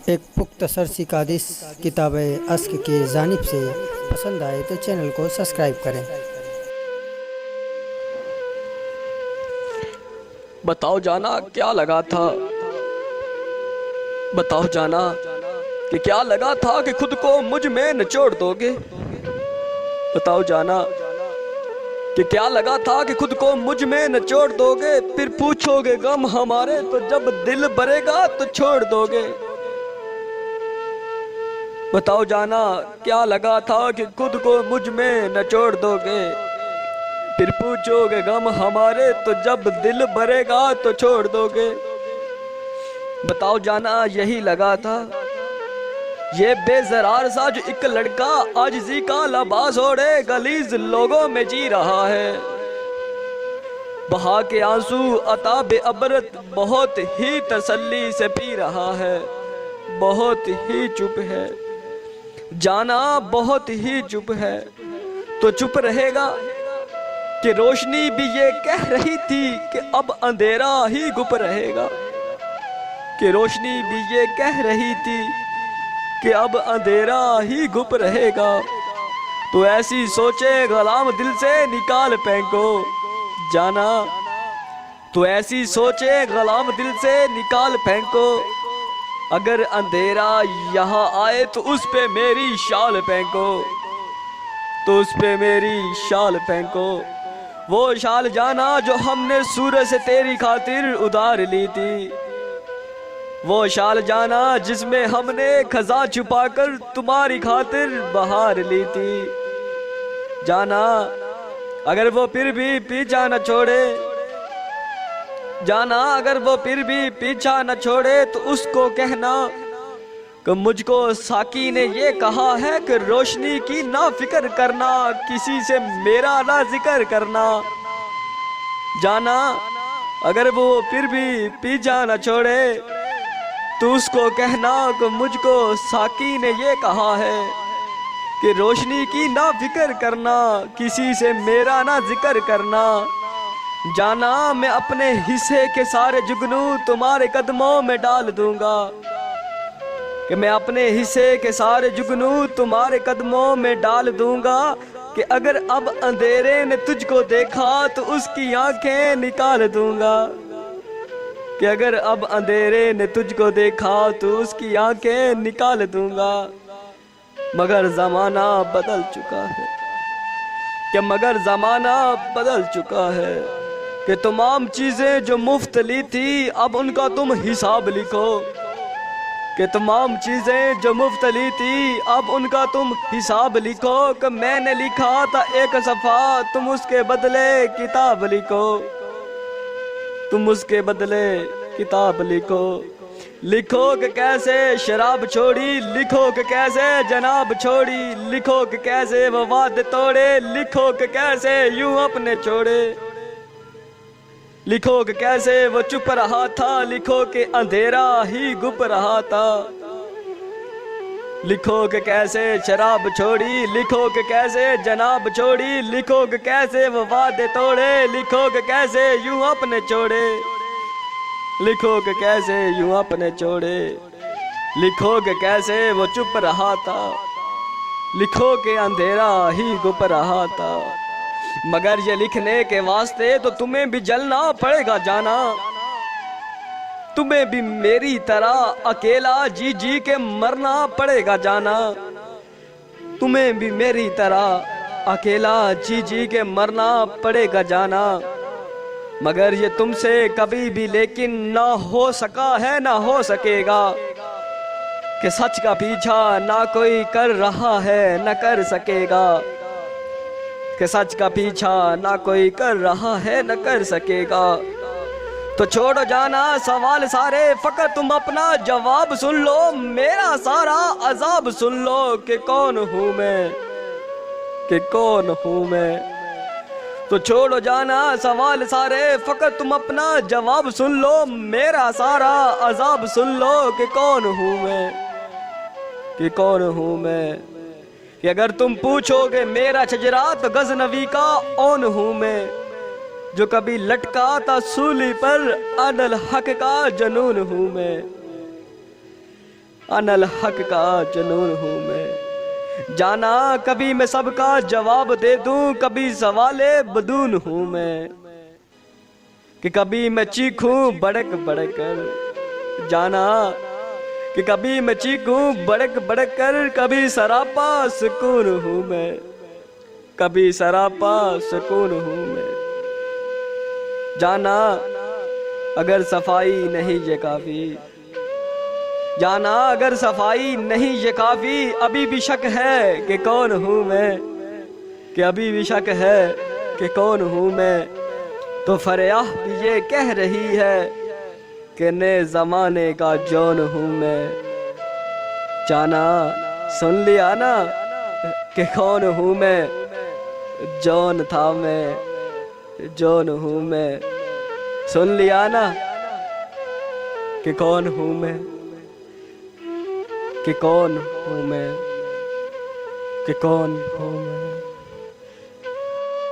एक पुख्ता सरसी का हदीस किताब अस्क की जानिब से पसंद आए तो चैनल को सब्सक्राइब करें। बताओ जाना क्या लगा था, बताओ जाना कि क्या लगा था कि खुद को मुझ में निचोड़ दोगे। बताओ जाना कि क्या लगा था कि खुद को मुझ में निचोड़ दोगे। फिर पूछोगे गम हमारे तो जब दिल भरेगा तो छोड़ दोगे। बताओ जाना क्या लगा था कि खुद को मुझ में निचोड़ दोगे। फिर पूछोगे गम हमारे तो जब दिल भरेगा तो छोड़ दोगे। बताओ जाना यही लगा था, ये बेजरार सा जो एक लड़का आजिज़ी का लबास ओढ़े गलीज लोगों में जी रहा है। बहा के आंसू अता बेअबरत बहुत ही तसल्ली से पी रहा है। बहुत ही चुप है जाना, बहुत ही चुप है। तो चुप रहेगा कि रोशनी भी ये कह रही थी कि अब अंधेरा ही गुप रहेगा। कि रोशनी भी ये कह रही थी कि अब अंधेरा ही गुप रहेगा। तो ऐसी सोचे गुलाम दिल से निकाल फेंको जाना। तो ऐसी सोचे गुलाम दिल से निकाल फेंको। अगर अंधेरा यहाँ आए तो उस पे मेरी शाल फेंको। तो उस पे मेरी शाल फेंको। वो शाल जाना जो हमने सूरज से तेरी खातिर उधार ली थी। वो शाल जाना जिसमें हमने खजा छुपाकर तुम्हारी खातिर बहार ली थी। जाना अगर वो फिर भी पीछा न छोड़े, जाना अगर वो फिर भी पीछा न छोड़े तो उसको कहना कि मुझको साकी ने ये कहा है कि रोशनी की ना फिक्र करना, किसी से मेरा ना जिक्र करना। जाना अगर वो फिर भी पीछा न छोड़े तो उसको कहना कि मुझको साकी ने ये कहा है कि रोशनी की ना फिक्र करना, किसी से मेरा ना जिक्र करना। जाना मैं अपने हिस्से के सारे जुगनू तुम्हारे कदमों में डाल दूंगा। कि मैं अपने हिस्से के सारे जुगनू तुम्हारे कदमों में डाल दूंगा। कि अगर अब अंधेरे ने तुझको देखा तो उसकी आंखें निकाल दूंगा। कि अगर अब अंधेरे ने तुझको देखा तो उसकी आंखें निकाल दूंगा। मगर जमाना बदल चुका है, कि मगर जमाना बदल चुका है। कि तमाम चीजें जो मुफ्त ली थी अब उनका तुम हिसाब लिखो। कि तमाम चीजें जो मुफ्त ली थी अब उनका तुम हिसाब लिखो। कि मैंने लिखा था एक सफ़ा तुम उसके बदले किताब लिखो। तुम उसके बदले किताब लिखो। लिखो कि कैसे शराब छोड़ी, लिखो कि कैसे जनाब छोड़ी। लिखो कि कैसे वो वादे तोड़े, लिखो कि कैसे यूं अपने छोड़े। लिखो कि कैसे वो चुप रहा था, लिखो कि अंधेरा ही गुप रहा था। लिखो कि कैसे शराब छोड़ी, लिखो कि कैसे जनाब छोड़ी। लिखो कि कैसे वो वादे तोड़े, लिखो कि कैसे यूं अपने छोड़े। लिखो कि कैसे यूं अपने छोड़े। लिखो कि कैसे वो चुप रहा था, लिखो कि अंधेरा ही गुप रहा था। मगर ये लिखने के वास्ते तो तुम्हें भी जलना पड़ेगा जाना। तुम्हें भी मेरी तरह अकेला जी जी के मरना पड़ेगा जाना। तुम्हें भी मेरी तरह अकेला जी जी के मरना पड़ेगा जाना। मगर ये तुमसे कभी भी लेकिन ना हो सका है ना हो सकेगा। कि सच का पीछा ना कोई कर रहा है न कर सकेगा। कि सच का पीछा ना कोई कर रहा है न कर सकेगा। तो छोड़ो जाना सवाल सारे, फकत तुम अपना जवाब सुन लो। मेरा सारा अजाब सुन लो कि कौन हूँ मैं, कि कौन हूँ मैं। तो छोड़ो जाना सवाल सारे, फकत तुम अपना जवाब सुन लो। मेरा सारा अजाब सुन लो कि कौन हूँ मैं, कि कौन हूँ मैं। कि अगर तुम पूछोगे मेरा छजरा तो गजनवी का ओन हूँ मैं। जो कभी लटका था सूली पर अनल हक का जनून हूँ मैं। अनल हक का जुनून हूँ मैं। जाना कभी मैं सबका जवाब दे दूं, कभी सवाले बदून हूँ मैं, कि कभी मैं चीखूं बड़क बड़क कर। जाना कि कभी मैं चीखूं बड़क बड़क कर, कभी सरापा सुकून हूँ मैं, कभी सरापा सुकून हूँ मैं। जाना अगर सफाई नहीं ये काफी, जाना अगर सफाई नहीं ये काफी, अभी भी शक है कि कौन हूँ मैं, कि अभी भी शक है कि कौन हूँ मैं। तो फरियाह भी ये कह रही है कि नए जमाने का जौन हूँ मैं। जाना सुन लिया ना कि कौन हूँ मैं, जौन था मैं, जौन हूँ मैं। सुन लिया ना कि कौन हूँ मैं, कि कौन हूँ मैं, कि कौन हूँ मैं।